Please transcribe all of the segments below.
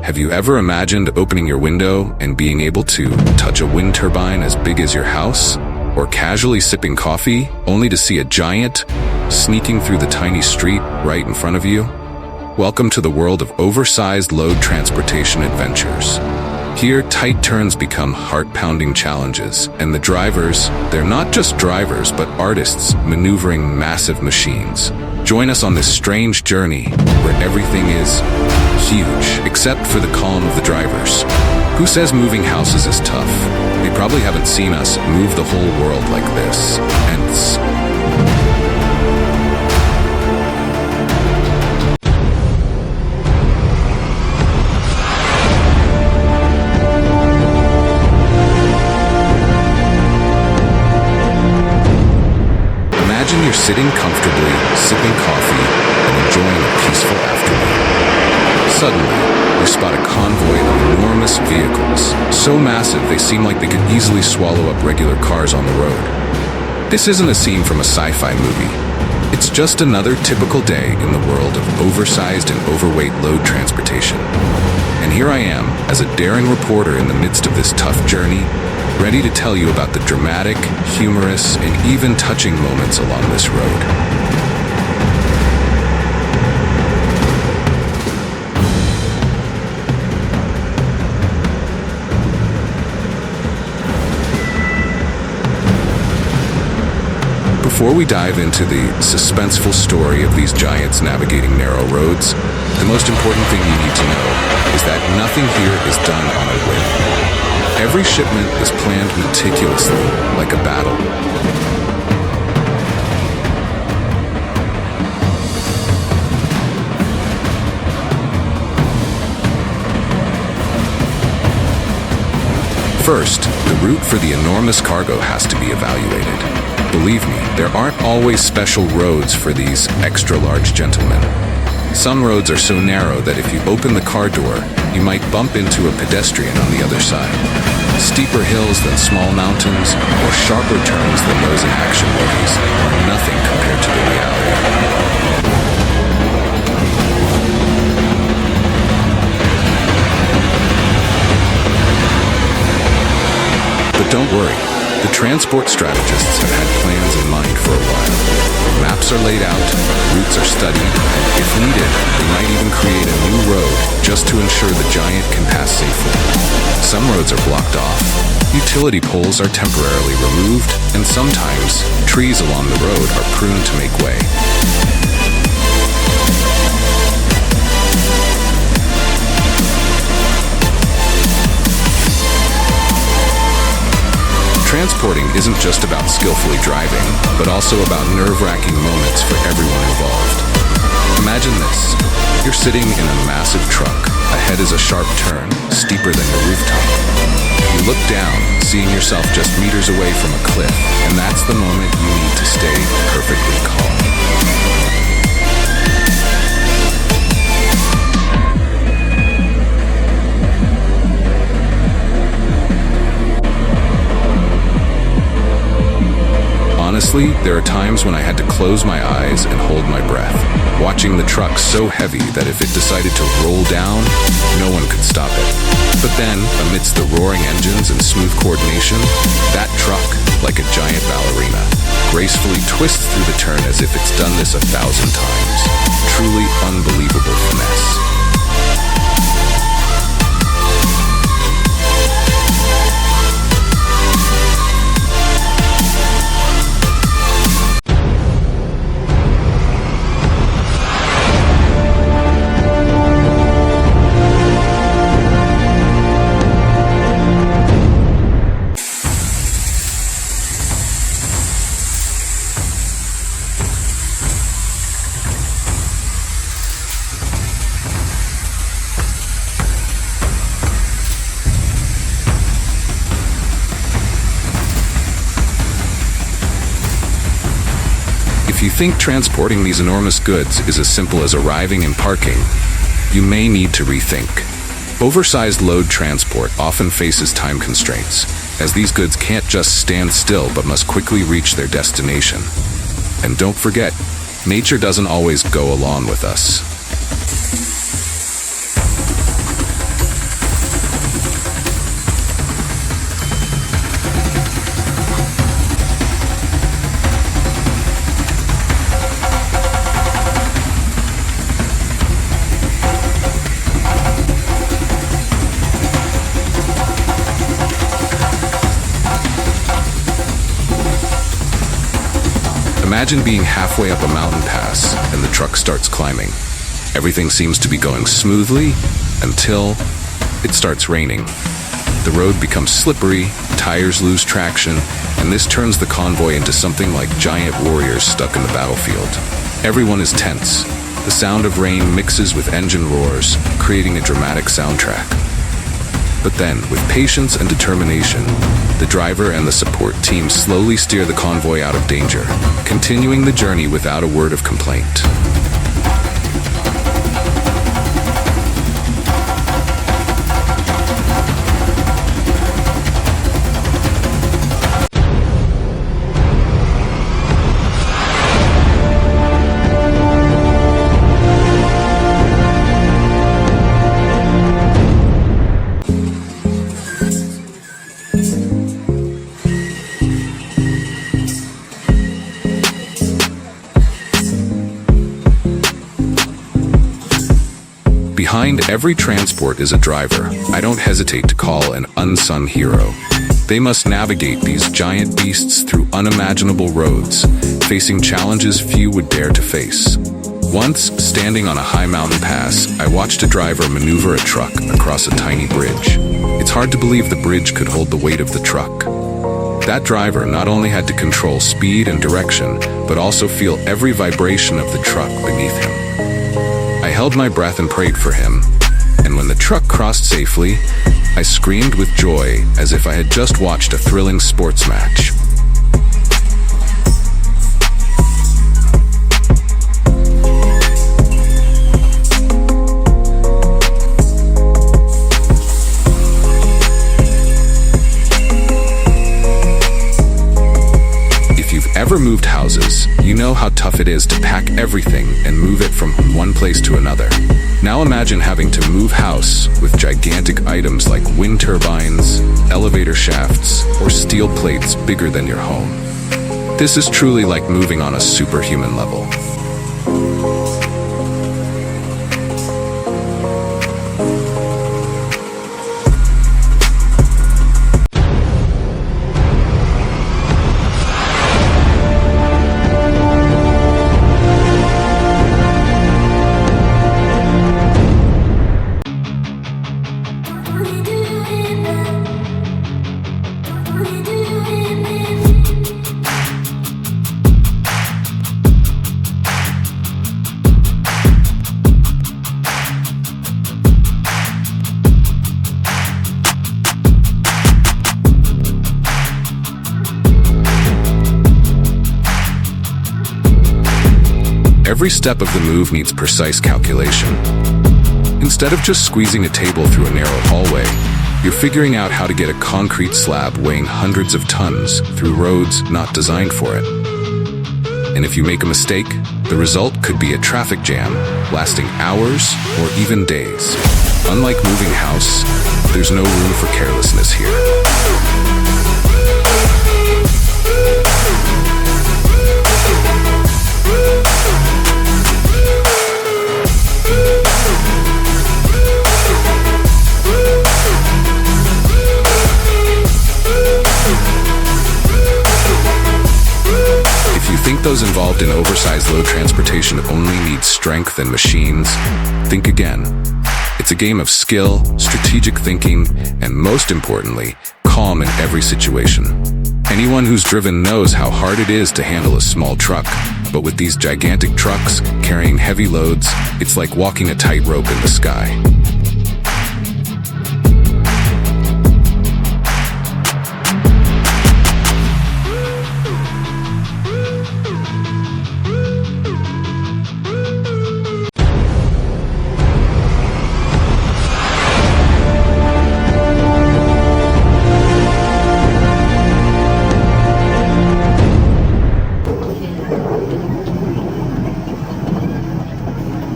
Have you ever imagined opening your window and being able to touch a wind turbine as big as your house? Or casually sipping coffee, only to see a giant sneaking through the tiny street right in front of you? Welcome to the world of oversized load transportation adventures. Here, tight turns become heart-pounding challenges, and the drivers, they're not just drivers, but artists maneuvering massive machines. Join us on this strange journey where everything is huge, except for the calm of the drivers. Who says moving houses is tough? They probably haven't seen us move the whole world like this. Hence, imagine you're sitting comfortably, sipping coffee, and enjoying a peaceful afternoon. Suddenly, you spot a convoy of enormous vehicles, so massive they seem like they could easily swallow up regular cars on the road. This isn't a scene from a sci-fi movie. It's just another typical day in the world of oversized and overweight load transportation. And here I am, as a daring reporter in the midst of this tough journey, ready to tell you about the dramatic, humorous, and even touching moments along this road. Before we dive into the suspenseful story of these giants navigating narrow roads, the most important thing you need to know is that nothing here is done on a whim. Every shipment is planned meticulously, like a battle. First, the route for the enormous cargo has to be evaluated. Believe me, there aren't always special roads for these extra-large gentlemen. Some roads are so narrow that if you open the car door, you might bump into a pedestrian on the other side. Steeper hills than small mountains, or sharper turns than those in action movies, are nothing compared to the reality. But don't worry. The transport strategists have had plans in mind for a while. Maps are laid out, routes are studied, and if needed, they might even create a new road just to ensure the giant can pass safely. Some roads are blocked off, utility poles are temporarily removed, and sometimes trees along the road are pruned to make way. Transporting isn't just about skillfully driving, but also about nerve-wracking moments for everyone involved. Imagine this. You're sitting in a massive truck. Ahead is a sharp turn, steeper than the rooftop. You look down, seeing yourself just meters away from a cliff, and that's the moment you need to stay perfectly calm. Honestly, there are times when I had to close my eyes and hold my breath, watching the truck so heavy that if it decided to roll down, no one could stop it. But then, amidst the roaring engines and smooth coordination, that truck, like a giant ballerina, gracefully twists through the turn as if it's done this 1,000 times. Truly unbelievable finesse. If you think transporting these enormous goods is as simple as arriving and parking, you may need to rethink. Oversized load transport often faces time constraints, as these goods can't just stand still but must quickly reach their destination. And don't forget, nature doesn't always go along with us. Imagine being halfway up a mountain pass and the truck starts climbing. Everything seems to be going smoothly until it starts raining. The road becomes slippery, tires lose traction, and this turns the convoy into something like giant warriors stuck in the battlefield. Everyone is tense. The sound of rain mixes with engine roars, creating a dramatic soundtrack. But then, with patience and determination, the driver and the support team slowly steer the convoy out of danger, continuing the journey without a word of complaint. Behind every transport is a driver I don't hesitate to call an unsung hero. They must navigate these giant beasts through unimaginable roads, facing challenges few would dare to face. Once, standing on a high mountain pass, I watched a driver maneuver a truck across a tiny bridge. It's hard to believe the bridge could hold the weight of the truck. That driver not only had to control speed and direction, but also feel every vibration of the truck beneath him. I held my breath and prayed for him, and when the truck crossed safely, I screamed with joy as if I had just watched a thrilling sports match. Ever moved houses, you know how tough it is to pack everything and move it from one place to another. Now imagine having to move house with gigantic items like wind turbines, elevator shafts, or steel plates bigger than your home. This is truly like moving on a superhuman level. Every step of the move needs precise calculation. Instead of just squeezing a table through a narrow hallway, you're figuring out how to get a concrete slab weighing hundreds of tons through roads not designed for it. And if you make a mistake, the result could be a traffic jam lasting hours or even days. Unlike moving house, there's no room for carelessness here. Think those involved in oversized load transportation only need strength and machines? Think again. It's a game of skill, strategic thinking, and most importantly, calm in every situation. Anyone who's driven knows how hard it is to handle a small truck, but with these gigantic trucks carrying heavy loads, it's like walking a tightrope in the sky.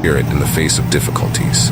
Spirit in the face of difficulties.